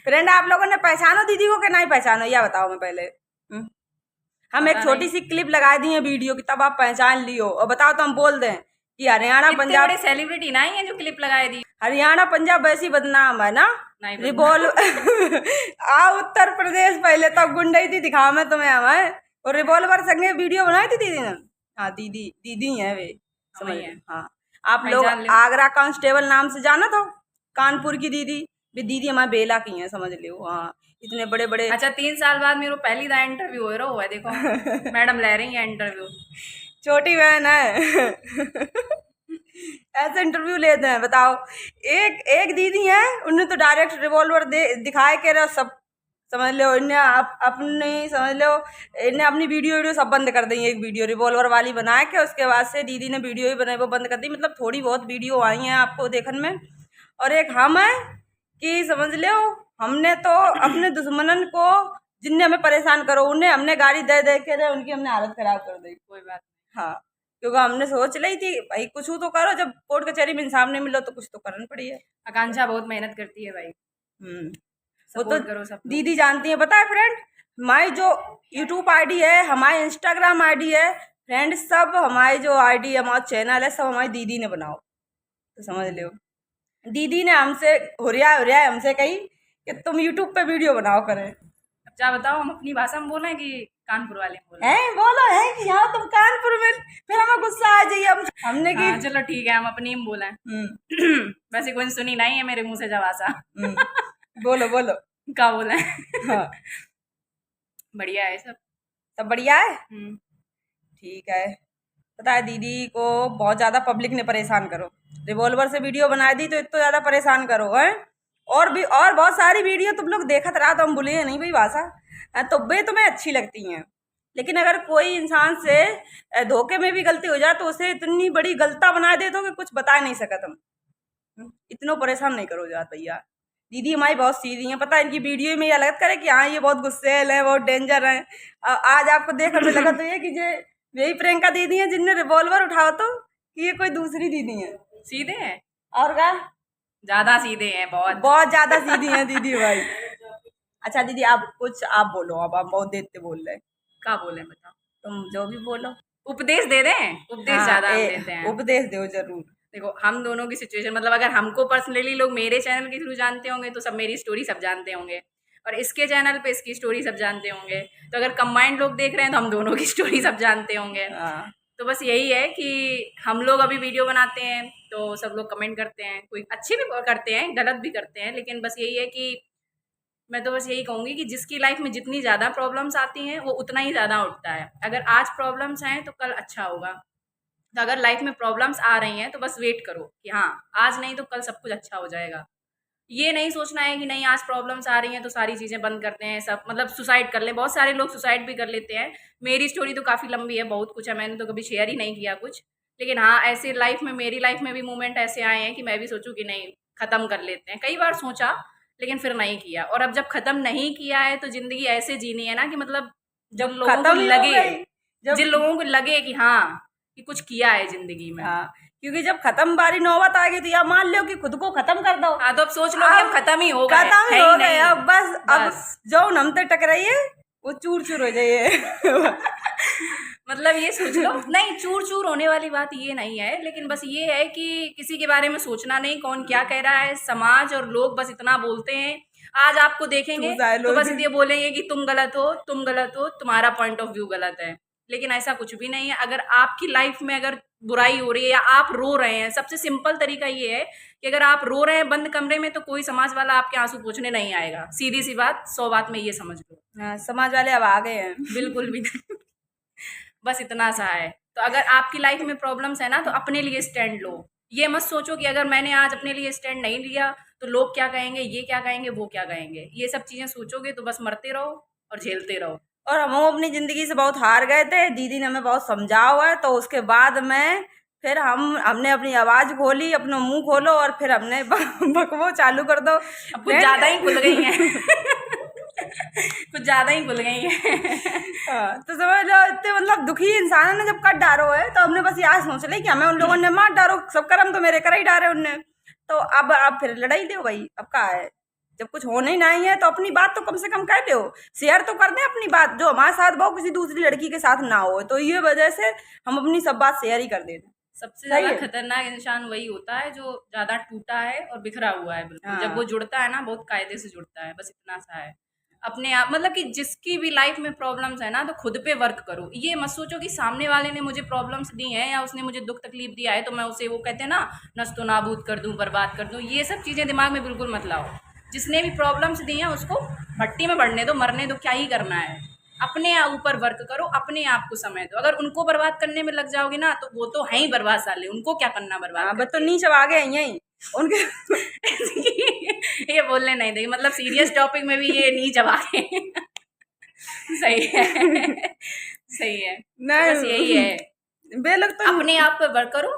Friend आप लोगों ने पहचानो दीदी को कि नहीं पहचानो, यह बताओ मैं पहले। हम एक छोटी सी क्लिप लगा दी है वीडियो की, तब आप पहचान लियो। और बताओ तो हम बोल दें कि हरियाणा पंजाब बड़े सेलिब्रिटी ना ही है जो क्लिप लगाए दी। हरियाणा पंजाब वैसी बदनाम है ना। रिवॉल्व आ उत्तर प्रदेश पहले तो गुंडई थी, दिखा मैं तुम्हें हमें। और रिवॉल्वर संगे वीडियो बनाई थी दीदी ने। हाँ दीदी है वे, समझ है। हाँ आप लोग आगरा कांस्टेबल नाम से जाना तो कानपुर की दीदी, दीदी हमारे बेला की है, समझ लो। हाँ इतने बड़े बड़े। अच्छा 3 साल बाद मेरे पहली दा इंटरव्यू हो रहा हुआ है, देखो मैडम ले रही है इंटरव्यू। छोटी बहन है ऐसे इंटरव्यू लेते हैं बताओ। एक दीदी है, उन्हें तो डायरेक्ट रिवॉल्वर दिखाए के रहा सब, समझ लो इन्हें अपनी, समझ लो इन्हें अपनी वीडियो सब बंद कर दी। एक वीडियो रिवॉल्वर वाली बना के उसके बाद से दीदी ने वीडियो ही बनाई वो बंद कर दी। मतलब थोड़ी बहुत वीडियो आई हैं आपको देखने में। और एक हम है कि समझ लो हमने तो अपने दुश्मनन को जिनने हमें परेशान करो उन्हें हमने गाड़ी दे दे के उनकी हमने हालत खराब कर दी। कोई बात। हाँ क्योंकि हमने सोच ली थी भाई कुछ तो करो, जब कोर्ट कचहरी में इंसाफ नहीं मिलो तो कुछ तो करना पड़ी है। आकांक्षा बहुत मेहनत करती है भाई। वो तो करो सब दीदी जानती है। पता है फ्रेंड, हमारी जो यूट्यूब आईडी है, हमारी इंस्टाग्राम आईडी है फ्रेंड, सब हमारी जो आईडी है, हमारा चैनल है, सब हमारी दीदी ने बनाओ। तो समझ लो दीदी ने हमसे हुरिया हमसे कही कि तुम यूट्यूब पे वीडियो बनाओ करें। अब क्या बताओ, हम अपनी भाषा में बोले कि कानपुर वाले बोले हैं, बोलो है कि यहाँ तुम कानपुर में, फिर हमें गुस्सा आ जाइए हमने की। चलो ठीक है, हम अपनी में बोले। वैसे कोई सुनी नहीं है मेरे मुंह से जब भाषा। बोलो क्या बोले। हाँ। बढ़िया है सब बढ़िया है। ठीक है। पता है दीदी को बहुत ज्यादा पब्लिक ने परेशान करो, रिवॉल्वर से वीडियो बना दी तो इतना ज्यादा परेशान करो है। और भी और बहुत सारी वीडियो तुम लोग देखत रहा तो हम बोले नहीं भाई भाषा तो वे तुम्हें अच्छी लगती हैं। लेकिन अगर कोई इंसान से धोखे में भी गलती हो जाए तो उसे इतनी बड़ी गलता बना दे तो कि कुछ बता नहीं सका तुम। इतना परेशान नहीं करो जात भैया। दीदी हमारी बहुत सीधी है, पता है इनकी वीडियो में ये अलग करे कि हाँ ये बहुत गुस्सेल है, बहुत डेंजर है। आज आपको देखने लगा तो ये कि यही प्रियंका दीदी है जिनने रिवॉल्वर उठाओ तो कि ये कोई दूसरी दीदी है। सीधे हैं और क्या, ज्यादा सीधे हैं, बहुत ज्यादा सीधी है दीदी भाई। अच्छा दीदी आप कुछ आप बोलो, अब आप बहुत देते बोल रहे। क्या बोले बताओ, तुम जो भी बोलो। उपदेश दे दें, उपदेश ज्यादा देते हैं। उपदेश दो जरूर। देखो हम दोनों की सिचुएशन, मतलब अगर हमको पर्सनली लोग मेरे चैनल के थ्रू जानते होंगे तो सब मेरी स्टोरी सब जानते होंगे, और इसके चैनल पे इसकी स्टोरी सब जानते होंगे। तो अगर कंबाइंड लोग देख रहे हैं तो हम दोनों की स्टोरी सब जानते होंगे। तो बस यही है कि हम लोग अभी वीडियो बनाते हैं तो सब लोग कमेंट करते हैं, कोई अच्छे भी करते हैं गलत भी करते हैं, लेकिन बस यही है कि मैं तो बस यही कहूँगी कि जिसकी लाइफ में जितनी ज़्यादा प्रॉब्लम्स आती हैं वो उतना ही ज़्यादा उठता है। अगर आज प्रॉब्लम्स हैं तो कल अच्छा होगा। तो अगर लाइफ में प्रॉब्लम्स आ रही हैं तो बस वेट करो कि हाँ आज नहीं तो कल सब कुछ अच्छा हो जाएगा। ये नहीं सोचना है कि नहीं आज प्रॉब्लम्स आ रही हैं तो सारी चीज़ें बंद करते हैं, सब मतलब सुसाइड कर लें। बहुत सारे लोग सुसाइड भी कर लेते हैं। मेरी स्टोरी तो काफ़ी लंबी है, बहुत कुछ है, मैंने तो कभी शेयर ही नहीं किया कुछ। लेकिन हाँ ऐसे लाइफ में, मेरी लाइफ में भी मोमेंट ऐसे आए हैं कि मैं भी सोचूं कि नहीं ख़त्म कर लेते हैं। कई बार सोचा लेकिन फिर नहीं किया, और अब जब ख़त्म नहीं किया है तो ज़िंदगी ऐसे जीनी है ना कि मतलब जब लोगों को लगे, जिन लोगों को लगे कि हाँ कि कुछ किया है ज़िंदगी में। क्योंकि जब खत्म बारी नौबत आ गई तो या मान लो कि खुद को खत्म कर दो। हाँ तो अब सोच लो कि अब खत्म ही हो गए, खत्म ही हो गए अब बस। अब जो नमते टकराइए वो चूर चूर हो जाइए। मतलब ये सोच लो, नहीं चूर चूर होने वाली बात ये नहीं है, लेकिन बस ये है कि किसी के बारे में सोचना नहीं, कौन क्या कह रहा है। समाज और लोग बस इतना बोलते हैं, आज आपको देखेंगे तो बस ये बोलेंगे कि तुम गलत हो, तुम्हारा पॉइंट ऑफ व्यू गलत है। लेकिन ऐसा कुछ भी नहीं है। अगर आपकी लाइफ में अगर बुराई हो रही है या आप रो रहे हैं, सबसे सिंपल तरीका ये है कि अगर आप रो रहे हैं बंद कमरे में तो कोई समाज वाला आपके आंसू पोंछने नहीं आएगा। सीधी सी बात, 100 बात में ये समझ लो। समाज वाले अब आ गए हैं। बिल्कुल भी नहीं। बस इतना सा है। तो अगर आपकी लाइफ में प्रॉब्लम्स है ना तो अपने लिए स्टैंड लो। ये मत सोचो कि अगर मैंने आज अपने लिए स्टैंड नहीं लिया तो लोग क्या कहेंगे, ये क्या कहेंगे, वो क्या कहेंगे। ये सब चीज़ें सोचोगे तो बस मरते रहो और झेलते रहो। और हम अपनी ज़िंदगी से बहुत हार गए थे, दीदी ने हमें बहुत समझा हुआ है। तो उसके बाद में फिर हमने अपनी आवाज़ खोली, अपना मुंह खोलो और फिर हमने बकवो चालू कर दो। अब कुछ ज़्यादा ही खुल गई हैं। कुछ ज़्यादा ही खुल गई हैं। तो समझ लो इतने मतलब दुखी इंसान ने जब कट डारो है तो हमने बस यार सोच ली कि हमें उन लोगों ने मार डारो, सब कर्म तो मेरे कर ही डारे उनने। तो अब फिर लड़ाई दो भाई, अब क्या है। जब कुछ होना ही नहीं है तो अपनी बात तो कम से कम कर दो, शेयर तो कर दें अपनी बात, जो हमारे साथ वो किसी दूसरी लड़की के साथ ना हो। तो ये वजह से हम अपनी सब बात शेयर ही कर देते हैं। सबसे सही ज्यादा है। खतरनाक इंसान वही होता है जो ज्यादा टूटा है और बिखरा हुआ है बिल्कुल। जब हाँ। वो जुड़ता है ना बहुत कायदे से जुड़ता है, बस इतना सा है। अपने आप मतलब कि जिसकी भी लाइफ में प्रॉब्लम्स है ना, तो खुद पे वर्क करो। ये मत सोचो कि सामने वाले ने मुझे प्रॉब्लम्स दी हैं या उसने मुझे दुख तकलीफ दिया है तो मैं उसे, वो कहते हैं ना, नस्तो नाबूद कर दूं, बर्बाद कर दूं। ये सब चीजें दिमाग में बिल्कुल मत लाओ। जिसने भी प्रॉब्लम्स दी हैं उसको भट्टी में बढ़ने दो, मरने दो, क्या ही करना है। अपने ऊपर वर्क करो, अपने आप को समय दो। अगर उनको बर्बाद करने में लग जाओगे ना तो वो तो हैं ही बर्बाद साले, उनको क्या करना बर्बाद हाँ, बस तो करके। नीचे आ गए यहीं उनके। ये बोलने नहीं देगी, मतलब सीरियस टॉपिक में भी ये नहीं जवा के। सही है। सही है, तो नहीं बस यही है। बेलग तो अपने आप पे वर्क करो,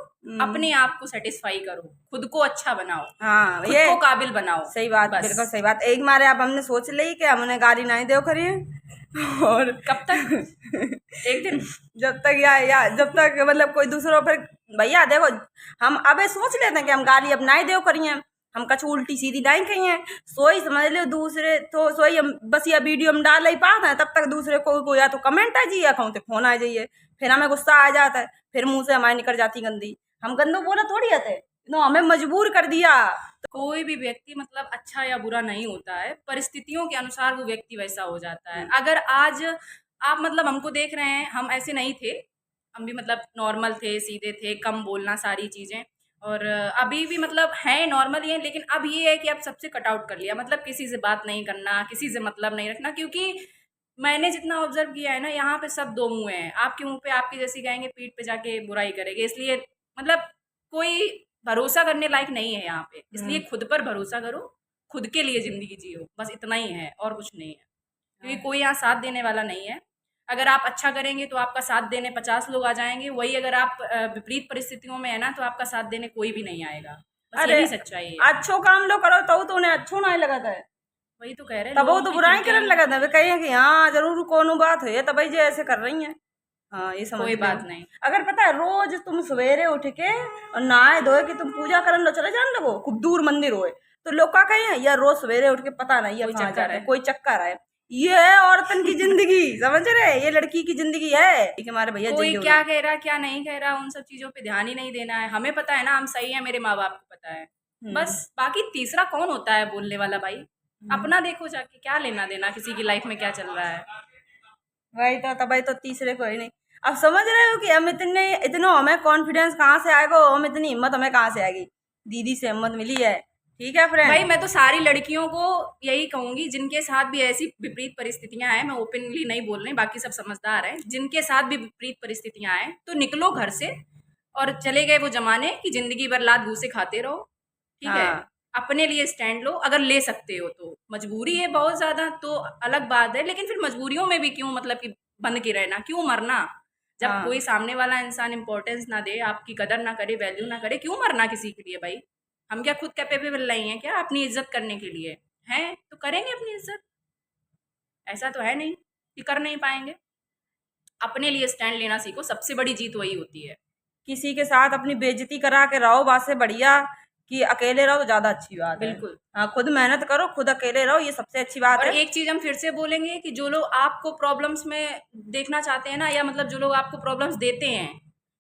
अपने आप को सेटिस्फाई करो, खुद को अच्छा बनाओ, हाँ, खुद ये को काबिल बनाओ। सही बात, बस। बिल्कुल सही बात। एक मारे आप हमने सोच ली कि हमने गाड़ी नहीं दो करिए, और कब तक? एक दिन। जब तक या जब तक मतलब कोई दूसरों पर, भैया देखो, हम अब सोच लेते हैं कि हम गाली अब नहीं दो करिए, हम कछु उल्टी सीधी नहीं कही है, सोई समझ लो दूसरे तो सोई हम बस ये वीडियो हम डाल ही पाते हैं, तब तक दूसरे को या तो कमेंट आ जाइए, कहूँ तो फोन आ जाइए, फिर हमें गुस्सा आ जाता है, फिर मुंह से हमारी निकल जाती गंदी। हम गंदो बोला थोड़ी आते, नो हमें मजबूर कर दिया। कोई भी व्यक्ति मतलब अच्छा या बुरा नहीं होता है, परिस्थितियों के अनुसार वो व्यक्ति वैसा हो जाता है। अगर आज आप मतलब हमको देख रहे हैं, हम ऐसे नहीं थे, हम भी मतलब नॉर्मल थे, सीधे थे, कम बोलना सारी चीज़ें, और अभी भी मतलब हैं नॉर्मल ही हैं, लेकिन अब ये है कि अब सबसे कट आउट कर लिया, मतलब किसी से बात नहीं करना, किसी से मतलब नहीं रखना। क्योंकि मैंने जितना ऑब्जर्व किया है ना, यहाँ पे सब दो मुँह हैं। आपके मुँह पे आपकी जैसी कहेंगे, पीठ पे जाके बुराई करेंगे। इसलिए मतलब कोई भरोसा करने लायक नहीं है यहाँ पे। इसलिए खुद पर भरोसा करो, खुद के लिए ज़िंदगी जियो, बस इतना ही है और कुछ नहीं है। क्योंकि कोई यहाँ साथ देने वाला नहीं है। अगर आप अच्छा करेंगे तो आपका साथ देने 50 लोग आ जाएँगे, वही अगर आप विपरीत परिस्थितियों में है ना, तो आपका साथ देने कोई भी नहीं आएगा। बस अरे यही सच्चाई है। अच्छो काम लो करो तो उन्हें अच्छो नहीं लगता है, वही तो कह रहे हैं, तब वो लोगों तो की बुराई थिंकिंग। करने लगा था, वे कहे कि हाँ जरूर कोनो बात है तब जे ऐसे कर रही हैं। हाँ, ये समझ कोई लो। बात नहीं। अगर पता है रोज तुम सवेरे उठ के और नहाए धोए कि तुम पूजा करने लो चले जान लगो, खूब दूर मंदिर होए, तो लोग क्या कहे यार रोज सवेरे उठ के पता नहीं है कोई कहाँ चक्कर जाते हैं, है। कोई चक्कर है। ये है औरतन की जिंदगी, समझ रहे, ये लड़की की जिंदगी है कि हमारे भैया कोई जियो क्या कह रहा क्या नहीं कह रहा, उन सब चीज़ों पे ध्यान ही नहीं देना है। हमें पता है ना हम सही है, मेरे माँ बाप को पता है। बस बाकी तीसरा कौन होता है बोलने वाला भाई? अपना देखो जाके, क्या लेना देना किसी की लाइफ में क्या चल रहा है। वही तो, तब तो तीसरे को ही नहीं। अब समझ रहे हो कि हम इतना हमें कॉन्फिडेंस कहाँ से आएगा, हम इतनी हिम्मत हमें कहाँ से आएगी, दीदी से हिम्मत मिली है। ठीक है भाई फ्रेंड। मैं तो सारी लड़कियों को यही कहूंगी जिनके साथ भी ऐसी विपरीत परिस्थितियां हैं, मैं ओपनली नहीं बोल रही, बाकी सब समझदार हैं, जिनके साथ भी विपरीत परिस्थितियां हैं तो निकलो घर से, और चले गए वो जमाने कि जिंदगी भर लात घूसे खाते रहो। ठीक है, हाँ अपने लिए स्टैंड लो अगर ले सकते हो तो। मजबूरी है बहुत ज्यादा तो अलग बात है, लेकिन फिर मजबूरियों में भी क्यों मतलब कि बंद के रहना, क्यों मरना? जब हाँ, कोई सामने वाला इंसान इंपॉर्टेंस ना दे, आपकी कदर ना करे, वैल्यू ना करे, क्यों मरना किसी के लिए भाई? हम क्या खुद कैपेबल नहीं है क्या अपनी इज्जत करने के लिए? हैं तो करेंगे अपनी इज्जत, ऐसा तो है नहीं कि कर नहीं पाएंगे। अपने लिए स्टैंड लेना सीखो, सबसे बड़ी जीत वही होती है। किसी के साथ अपनी बेइज्जती करा के रहो बात से बढ़िया कि अकेले रहो तो ज्यादा अच्छी बात है। बिल्कुल। हाँ, खुद मेहनत करो, खुद अकेले रहो, ये सबसे अच्छी बात और है। एक चीज हम फिर से बोलेंगे कि जो लोग आपको प्रॉब्लम्स में देखना चाहते हैं ना, या मतलब जो लोग आपको प्रॉब्लम्स देते हैं,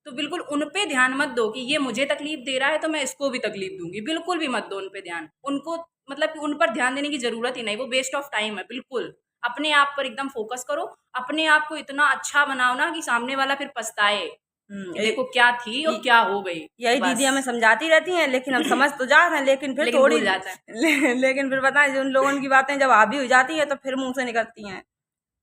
तो बिल्कुल उन पे ध्यान मत दो कि ये मुझे तकलीफ दे रहा है तो मैं इसको भी तकलीफ दूंगी। बिल्कुल भी मत दो उन पे ध्यान। उनको मतलब कि उन पर ध्यान देने की जरूरत ही नहीं, वो वेस्ट ऑफ टाइम है बिल्कुल। अपने आप पर एकदम फोकस करो, अपने आप को इतना अच्छा बनाओ ना कि सामने वाला फिर पछताए कि देखो क्या थी और क्या हो गई। यही बस। दीदी हमें समझाती रहती हैं, लेकिन हम समझ तो जाते हैं, लेकिन फिर लेकिन थोड़ी भूल जाते हैं। लेकिन फिर बताएं जो उन लोगों की बातें जब हावी हो जाती हैं तो फिर मुंह से निकलती हैं।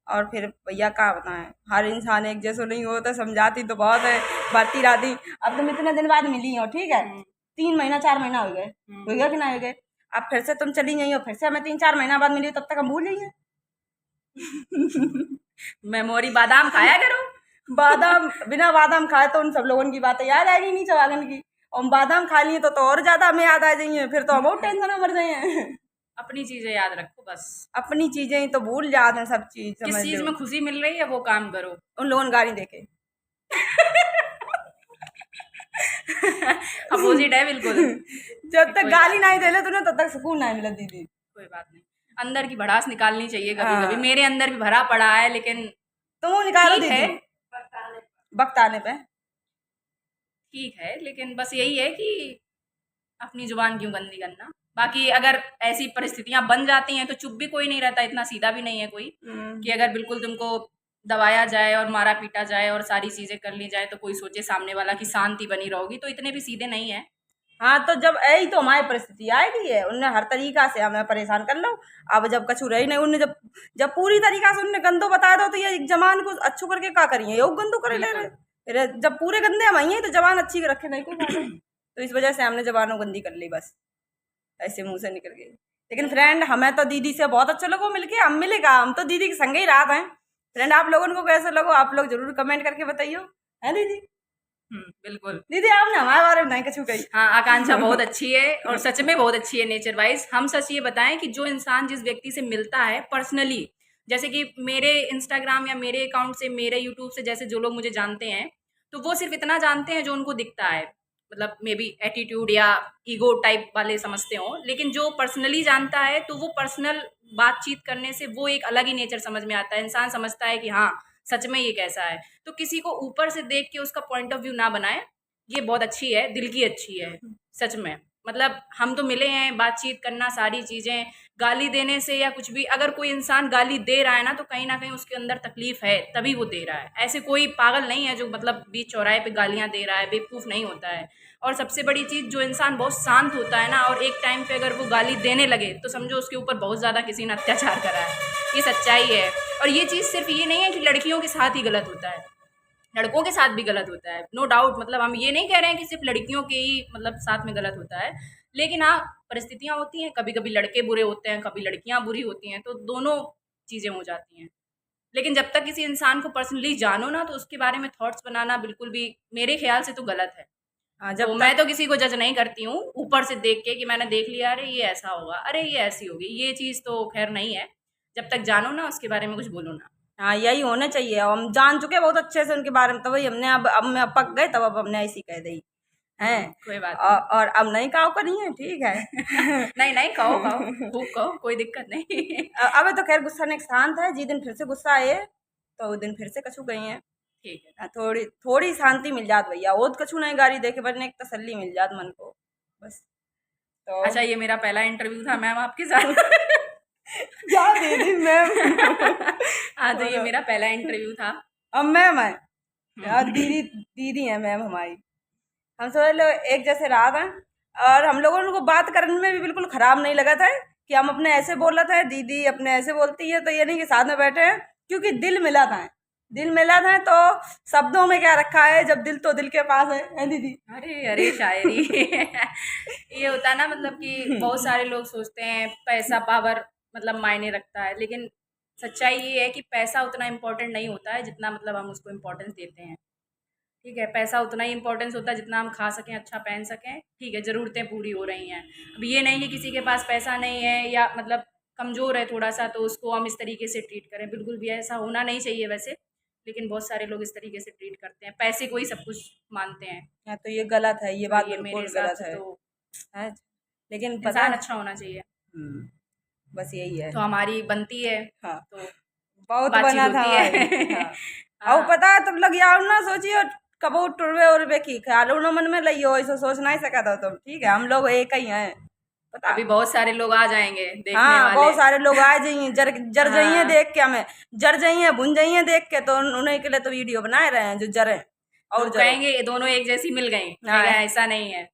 और फिर भैया क्या बताएं, हर इंसान एक जैसा नहीं होता, समझाती तो बहुत है, भरती रहती। अब तुम इतने दिन बाद मिली हो, ठीक है, 3 महीना 4 महीना हो गए, हो गया कि ना हो गए, अब फिर से तुम चली गई हो, फिर से हमें 3-4 महीना बाद मिली हो, तब तक हम भूल गई हैं। मेमोरी बादाम खाया करो। बादाम, बिना बादाम खाए तो उन सब लोगों की बातें याद आएगी नहीं, चवागन की, और बादाम खा लिए तो और ज्यादा हमें याद आ जाइए, फिर तो हम और टेंशन में मर जाइए। अपनी चीजें याद रखो बस। अपनी चीजें ही तो भूल जाते हैं, सब चीज किस समझ चीज लो। में खुशी मिल रही है वो काम करो। उन लोगों ने गाड़ी देखे अपोजिट है बिल्कुल। जब तक कोई गाली नहीं दे ले तूने तब तक सुकून नहीं मिला दीदी। कोई बात नहीं, अंदर की भड़ास निकालनी चाहिए कभी हाँ। कभी। मेरे अंदर भी भरा पड़ा है, लेकिन तुम वो निकालो ठीक है, दीदी वक्त आने पे। ठीक है, लेकिन बस यही है कि अपनी जुबान क्यों गंदी करना। बाकी अगर ऐसी परिस्थितियां बन जाती हैं तो चुप भी कोई नहीं रहता, इतना सीधा भी नहीं है कोई कि अगर बिल्कुल तुमको दबाया जाए और मारा पीटा जाए और सारी चीजें कर ली जाए तो कोई सोचे सामने वाला कि शांति बनी रहोगी, तो इतने भी सीधे नहीं है। हाँ तो जब यही तो हमारी परिस्थिति आएगी है, उनने हर तरीका से हमें परेशान कर लो। अब जब कछु रही नहीं उनने, जब जब पूरी तरीका से उनने गंदो बता दो तो ये जमान को अच्छू करके क्या करिए, योग गंदो करे ले रहे। फिर जब पूरे गंदे हम आई हैं तो जबान अच्छी रखे नहीं कोई बात नहीं। तो इस वजह से हमने जबानों गंदी कर ली, बस ऐसे मुंह से निकल गई। लेकिन फ्रेंड हमें तो दीदी से बहुत अच्छा लगा मिलके, हम मिलेगा, हम तो दीदी के संग ही रात हैं। फ्रेंड आप लोगों को कैसा लगा आप लोग जरूर कमेंट करके बताइयो, है दीदी? बिल्कुल। दीदी आपने हमारे बारे में नहीं कछु कही। हाँ, आकांक्षा बहुत अच्छी है और सच में बहुत अच्छी है नेचर वाइज। हम सच ये बताएं कि जो इंसान जिस व्यक्ति से मिलता है पर्सनली, जैसे कि मेरे इंस्टाग्राम या मेरे अकाउंट से, मेरे यूट्यूब से जैसे जो लोग मुझे जानते हैं, तो वो सिर्फ इतना जानते हैं जो उनको दिखता है, मतलब मे बी एटीट्यूड या ईगो टाइप वाले समझते हो। लेकिन जो पर्सनली जानता है तो वो पर्सनल बातचीत करने से वो एक अलग ही नेचर समझ में आता है। इंसान समझता है कि हाँ सच में ये कैसा है। तो किसी को ऊपर से देख के उसका पॉइंट ऑफ व्यू ना बनाए, ये बहुत अच्छी है, दिल की अच्छी है सच में। मतलब हम तो मिले हैं, बातचीत करना, सारी चीज़ें, गाली देने से या कुछ भी, अगर कोई इंसान गाली दे रहा है ना तो कहीं ना कहीं उसके अंदर तकलीफ है तभी वो दे रहा है। ऐसे कोई पागल नहीं है जो मतलब बीच चौराहे पे गालियां दे रहा है, बेवकूफ़ नहीं होता है। और सबसे बड़ी चीज़, जो इंसान बहुत शांत होता है ना और एक टाइम पे अगर वो गाली देने लगे तो समझो उसके ऊपर बहुत ज़्यादा किसी ने अत्याचार करा है। ये सच्चाई है। और ये चीज़ सिर्फ ये नहीं है कि लड़कियों के साथ ही गलत होता है, लड़कों के साथ भी गलत होता है, नो डाउट। मतलब हम ये नहीं कह रहे हैं कि सिर्फ लड़कियों के ही मतलब साथ में गलत होता है, लेकिन हाँ परिस्थितियाँ होती हैं, कभी कभी लड़के बुरे होते हैं, कभी लड़कियाँ बुरी होती हैं, तो दोनों चीज़ें हो जाती हैं। लेकिन जब तक किसी इंसान को पर्सनली जानो ना तो उसके बारे में थॉट्स बनाना बिल्कुल भी मेरे ख्याल से तो गलत है। हाँ तो जब मैं तक तो किसी को जज नहीं करती हूँ ऊपर से देख के कि मैंने देख लिया अरे ये ऐसा होगा, अरे ये ऐसी होगी, ये चीज़ तो खैर नहीं है। जब तक जानो ना उसके बारे में कुछ बोलो ना। हाँ यही होना चाहिए। हम जान चुके हैं बहुत अच्छे से उनके बारे में, तो वही हमने अब मैं पक गए तब अब हमने ऐसी कह दी है। कोई बात और अब नहीं कहो करी है, ठीक है। नहीं नहीं, कहो कहो, खूब कहो, कोई दिक्कत नहीं। अब तो खैर गुस्सा नहीं, शांत है। जिस दिन फिर से गुस्सा आए तो उस दिन फिर से कछु गई है। ठीक है। थोड़ी थोड़ी शांति मिल जात भैया, और कछु नहीं गाड़ी देखे बनने एक तसल्ली मिल जात मन को, बस। तो अच्छा, ये मेरा पहला इंटरव्यू था मैम आपके साथ। क्या दीदी मैम। हाँ, तो ये मेरा पहला इंटरव्यू था। अब मैम है यार, दीदी दीदी है मैम हमारी। हम समझ लो एक जैसे रात हैं, और हम लोगों को बात करने में भी बिल्कुल खराब नहीं लगा था कि हम अपने ऐसे बोल रहे थे, दीदी अपने ऐसे बोलती है। तो ये नहीं कि साथ में बैठे हैं, क्योंकि दिल मिला था, दिल मिला था। तो शब्दों में क्या रखा है, जब दिल तो दिल के पास है दीदी। अरे अरे शायरी। ये होता है ना, मतलब कि बहुत सारे लोग सोचते हैं पैसा पावर मतलब मायने रखता है, लेकिन सच्चाई ये है कि पैसा उतना इम्पोर्टेंट नहीं होता है जितना मतलब हम उसको इम्पोर्टेंस देते हैं। ठीक है, पैसा उतना ही इम्पोर्टेंस होता है जितना हम खा सकें, अच्छा पहन सकें, ठीक है, ज़रूरतें पूरी हो रही हैं। अब ये नहीं कि किसी के पास पैसा नहीं है या मतलब कमज़ोर है थोड़ा सा तो उसको हम इस तरीके से ट्रीट करें, बिल्कुल भी ऐसा होना नहीं चाहिए वैसे। लेकिन बहुत सारे लोग इस तरीके से ट्रीट करते हैं, पैसे को ही सब कुछ मानते हैं। हाँ तो ये गलत है, ये तो बात ये मेरे बिल्कुल हिसाब गलत से है। तो है लेकिन पता इंसान है, अच्छा होना चाहिए। बस यही है। तो हमारी बनती है, हाँ तो बहुत बातचीत बना था होती हमारी। है। हाँ और हाँ, पता है तुम लोग यार ना सोचियो, कबो टुरवे उर्वे की ख्याल उन मन में लइयो, ऐसा सोच नहीं सका था तुम, ठीक है। हम लोग एक ही हैं, पता। अभी बहुत सारे लोग आ जाएंगे देखने हाँ वाले। बहुत सारे लोग आ जाइए, जर जर जाइए हाँ, देख के, हमें जर जाइए भुन जाइए देख के। तो उन्हीं के लिए तो वीडियो बना रहे हैं जो जरे और लोग जरे। कहेंगे ये दोनों एक जैसी मिल गई, हाँ, लेकिन ऐसा नहीं है।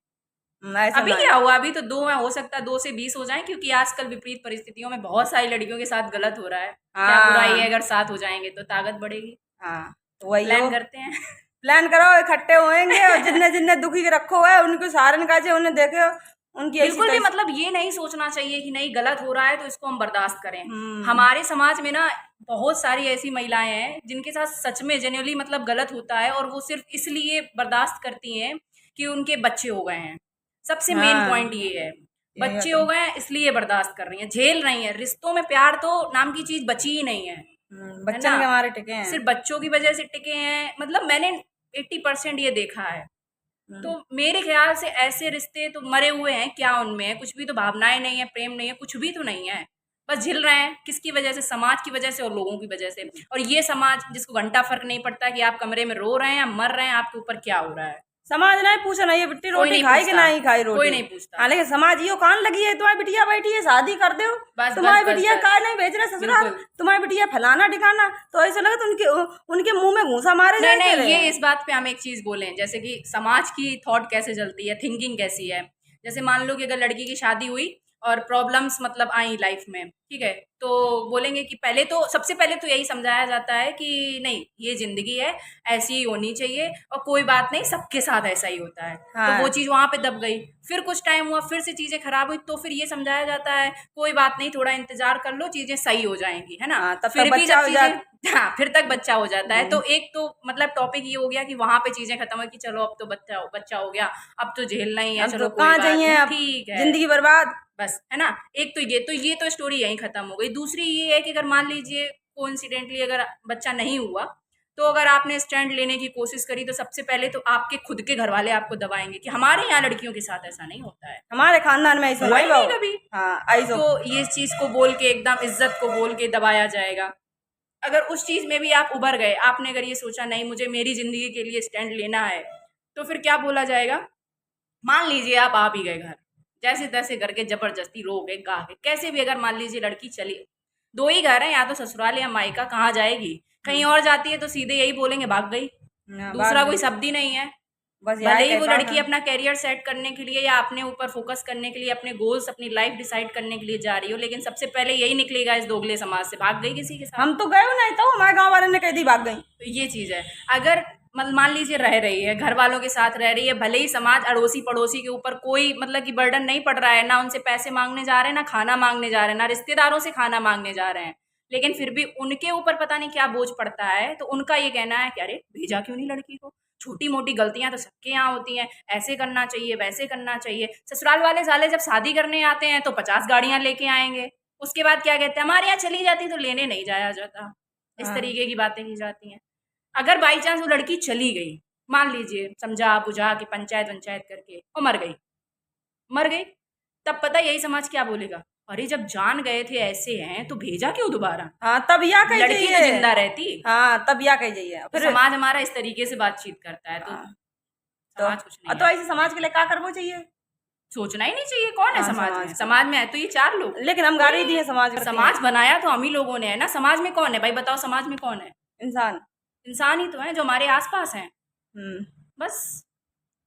ऐसा अभी नहीं। क्या हुआ, अभी तो 2 में हो सकता है, 2 से 20 हो जाएं, क्योंकि आजकल विपरीत परिस्थितियों में बहुत सारी लड़कियों के साथ गलत हो रहा है। क्या बुराई है, हाँ अगर साथ हो जाएंगे तो ताकत बढ़ेगी। हाँ तो वही प्लान हो, करते हैं। प्लान करो, इकट्ठे होएंगे और जितने जितने दुखी रखो है उनको सहारन का चाहिए, उन्हें देखो उनकी ऐसी बिल्कुल भी तैसी। मतलब ये नहीं सोचना चाहिए कि नहीं गलत हो रहा है तो इसको हम बर्दाश्त करें। हम्म हमारे समाज में ना बहुत सारी ऐसी महिलाएं हैं जिनके साथ सच में जेन्युइनली मतलब गलत होता है, और वो सिर्फ इसलिए बर्दाश्त करती हैं कि उनके बच्चे हो गए हैं। सबसे मेन हाँ पॉइंट ये है, यही बच्चे होता हो है। गए हैं इसलिए बर्दाश्त कर रही हैं, झेल रही हैं। रिश्तों में प्यार तो नाम की चीज बची ही नहीं है है बच्चन ना। के हमारे टिके हैं। सिर्फ बच्चों की वजह से टिके हैं, मतलब मैंने 80% ये देखा है तो मेरे ख्याल से ऐसे रिश्ते तो मरे हुए हैं, क्या उनमें है? कुछ भी तो भावनाएं नहीं है, प्रेम नहीं है, कुछ भी तो नहीं है। बस झिल रहे हैं, किसकी वजह से? समाज की वजह से और लोगों की वजह से। और ये समाज जिसको घंटा फर्क नहीं पड़ता कि आप कमरे में रो रहे हैं या मर रहे हैं, आपके ऊपर क्या हो रहा है। समाज नहीं पूछा ना ये बिट्टी कोई रोटी नहीं खाई कि पूछता, नहीं खाई रोटी, कोई नहीं पूछता। हाँ लेकिन समाज यो कान लगी है, तुम्हारी बिटिया बैठी है शादी कर दो, बस तुम्हारी बस बस बिटिया बस काय नहीं भेज रहे ससुराल, बिल्कुल। तुम्हारी बिटिया फलाना ठिकाना, तो ऐसा लगा तो उनके मुंह में घूसा मारे नहीं जाए नहीं, ये इस बात पे हम एक चीज बोलें, जैसे कि समाज की थॉट कैसे चलती है, थिंकिंग कैसी है। जैसे मान लो कि अगर लड़की की शादी हुई और प्रॉब्लम्स मतलब आई लाइफ में, ठीक है, तो बोलेंगे कि पहले तो सबसे पहले तो यही समझाया जाता है कि नहीं, ये जिंदगी है, ऐसी ही होनी चाहिए और कोई बात नहीं, सबके साथ ऐसा ही होता है। तो वो हाँ चीज़ वहाँ पे दब गई। फिर कुछ टाइम हुआ, फिर से चीज़ें खराब हुई, तो फिर ये समझाया जाता है कोई बात नहीं, थोड़ा इंतजार कर लो, चीज़ें सही हो जाएंगी, है ना। हाँ, तब फिर तक भी बच्चा जब हो चीज़ें जाता। हाँ, फिर तक बच्चा हो जाता है। तो एक तो मतलब टॉपिक ये हो गया कि वहां पे चीजें खत्म हुई कि चलो अब तो बच्चा बच्चा हो गया, अब तो झेलना ही है, अब चलो तो कोई कहाँ बात चाहिए, नहीं, अब ठीक है, जिंदगी बर्बाद। बस, है ना। एक तो ये तो स्टोरी यहीं खत्म हो गई। दूसरी ये है कि अगर मान लीजिए कोइंसिडेंटली अगर बच्चा नहीं हुआ, तो अगर आपने स्टैंड लेने की कोशिश करी, तो सबसे पहले तो आपके खुद के घर वाले आपको दबाएंगे कि हमारे यहाँ लड़कियों के साथ ऐसा नहीं होता है, हमारे खानदान में ऐसा हुआ नहीं ही नहीं बाबू। कभी। हाँ ऐसा तो ये चीज को बोल के एकदम इज्जत को बोल के दबाया जाएगा। अगर उस चीज में भी आप उभर गए, आपने अगर ये सोचा नहीं मुझे मेरी जिंदगी के लिए स्टैंड लेना है, तो फिर क्या बोला जाएगा? मान लीजिए आप आ भी गए घर, जैसे तैसे करके जबरदस्ती रो गए, गा गए, कैसे भी, अगर मान लीजिए लड़की चली, दो ही घर हैं, या तो ससुराल या मायका, कहाँ जाएगी? कहीं और जाती है तो सीधे यही बोलेंगे भाग गई। हाँ, दूसरा बात कोई भी शब्द ही नहीं है। बस भले यही ही कह वो पाओ लड़की ना। अपना करियर सेट करने के लिए या अपने ऊपर फोकस करने के लिए, अपने गोल्स, अपनी लाइफ डिसाइड करने के लिए जा रही हो, लेकिन सबसे पहले यही निकलेगा इस दोगले समाज से, भाग गई किसी के साथ। हम तो गए नहीं, तो हमारे गांव वाले ने कह दी भाग गई। तो ये चीज़ है। अगर मान लीजिए रह रही है, घर वालों के साथ रह रही है, भले ही समाज अड़ोसी पड़ोसी के ऊपर कोई मतलब कि बर्डन नहीं पड़ रहा है, ना उनसे पैसे मांगने जा रहे हैं, ना खाना मांगने जा रहे हैं, ना रिश्तेदारों से खाना मांगने जा रहे हैं, लेकिन फिर भी उनके ऊपर पता नहीं क्या बोझ पड़ता है। तो उनका ये कहना है कि अरे भेजा क्यों नहीं लड़की को, छोटी मोटी गलतियां तो सबके यहाँ होती हैं, ऐसे करना चाहिए, वैसे करना चाहिए। ससुराल वाले साले जब शादी करने आते हैं तो 50 गाड़ियां लेके आएंगे, उसके बाद क्या कहते हैं, हमारे यहाँ चली जाती तो लेने नहीं जाया जाता। इस हाँ तरीके की बातें की जाती हैं। अगर बाई चांस वो लड़की चली गई, मान लीजिए समझा बुझा के पंचायत वंचायत करके, और मर गई, तब पता यही समाज क्या बोलेगा, अरे जब जान गए थे ऐसे हैं तो भेजा क्यों दोबारा, हाँ तब या कह लड़की तो जाइए। जिंदा रहती। हाँ तब या कह जाइए तो फिर। समाज हमारा इस तरीके से बातचीत करता है। तो हाँ, समाज कुछ नहीं तो है, ऐसे समाज के लिए क्या करना चाहिए? सोचना ही नहीं चाहिए। कौन है हाँ, समाज में? समाज समाज में है तो ये 4 लोग, लेकिन हम गाड़ी दिए समाज करती समाज हैं। बनाया तो हम ही लोगों ने है ना। समाज में कौन है भाई, बताओ, समाज में कौन है? इंसान। इंसान ही तो है जो हमारे आसपास हैं, हम्म बस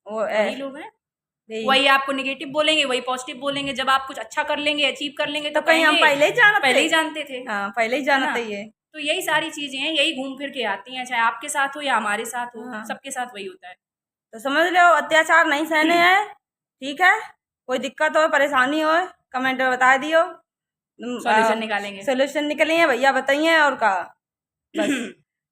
वो वही लोग हैं। यही। वही आपको नेगेटिव बोलेंगे, वही पॉजिटिव बोलेंगे। जब आप कुछ अच्छा कर लेंगे, अचीव कर लेंगे, तो कहीं हम कहेंगे, पहले ही जानते पहले ही जानते थे, हाँ पहले ही है जानते ना। ये। तो यही सारी चीजें हैं, यही घूम फिर के आती हैं, चाहे आपके साथ हो या हमारे साथ हो, हाँ। सबके साथ वही होता है। तो समझ लो अत्याचार नहीं सहने हैं, ठीक है। कोई दिक्कत हो, परेशानी हो, कमेंट में बता दियो, सॉल्यूशन निकालेंगे। सोल्यूशन निकले हैं भैया, बताइए और का बस।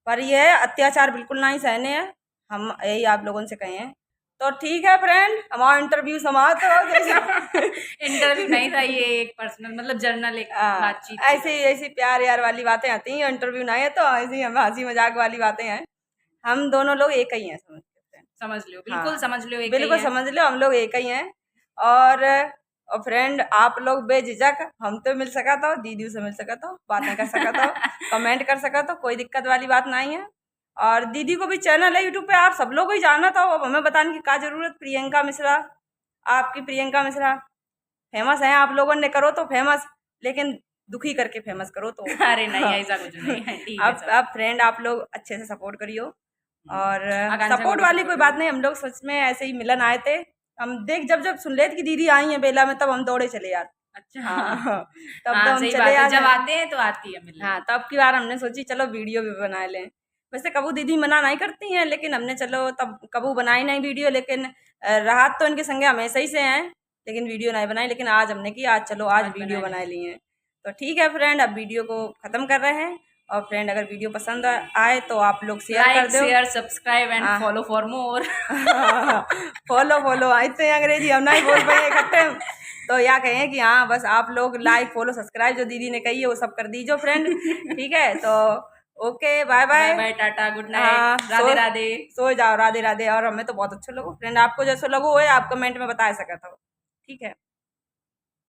पर ये है अत्याचार बिल्कुल नहीं सहने हैं, हम यही आप लोगों से कहे हैं। तो ठीक है फ्रेंड, हमारा इंटरव्यू समाप्त हो जैसे। इंटरव्यू नहीं था ये, एक पर्सनल मतलब जर्नल, एक बातचीत थी। ऐसी ऐसी प्यार यार वाली बातें आती हैं, इंटरव्यू नहीं है तो ऐसी हम हंसी मजाक वाली बातें हैं। हम दोनों लोग एक ही हैं, समझ सकते हैं। समझ लो, बिल्कुल हाँ, समझ लो, एक बिल्कुल ही है। समझ लो, हम लोग एक ही हैं। और फ्रेंड आप लोग बेझिझक हमसे मिल सका तो, दीदी से मिल सका तो, बातें कर सका तो, कमेंट कर सका तो, कोई दिक्कत वाली बात नहीं है। और दीदी को भी चैनल है यूट्यूब पे, आप सब लोग ही जानना था, अब हमें बताने की क्या जरूरत। प्रियंका मिश्रा, आपकी प्रियंका मिश्रा फेमस है, आप लोगों ने करो तो फेमस, लेकिन दुखी करके फेमस करो तो। अरे नहीं, ऐसा कुछ नहीं है, ठीक है सब। अब फ्रेंड आप लोग अच्छे से सपोर्ट करियो। और आकांक्षा को सपोर्ट भी वाली support कोई करो। बात नहीं, हम लोग सच में ऐसे ही मिलन आए थे। हम देख जब सुन लेते कि दीदी आई हैं बेला में, तब हम दौड़े चले यार। अच्छा, हाँ तब हाँ तो हम सही चले बात है, यार। जब आते हैं तो आती है मिलने। हाँ तब की बार हमने सोची चलो वीडियो भी बना लें। वैसे कबू दीदी मना नहीं करती हैं, लेकिन हमने चलो तब कबू बनाई नहीं वीडियो, लेकिन राहत तो इनके संगे हमेशा ही से हैं, लेकिन वीडियो नहीं बनाई। लेकिन आज हमने की आज चलो आज आज वीडियो बना बना ली है। तो ठीक है फ्रेंड, अब वीडियो को ख़त्म कर रहे हैं। और फ्रेंड अगर वीडियो पसंद आए तो आप लोग शेयर कर लाइक दो, शेयर सब्सक्राइब एंड हाँ। Follow for more. फॉलो ऐसे अंग्रेजी हम नहीं बोल पाए इकट्ठे। तो या कहें कि हाँ बस आप लोग लाइक फॉलो सब्सक्राइब जो दीदी ने कही है वो सब कर दीजिए फ्रेंड, ठीक है। तो okay bye bye bye. Bye, tata, good night, हाँ, राधे राधे। सो जाओ, राधे राधे। और हमें तो बहुत अच्छा लगो फ्रेंड, आपको जैसे लगो वो आप कमेंट में बता सका था, ठीक है।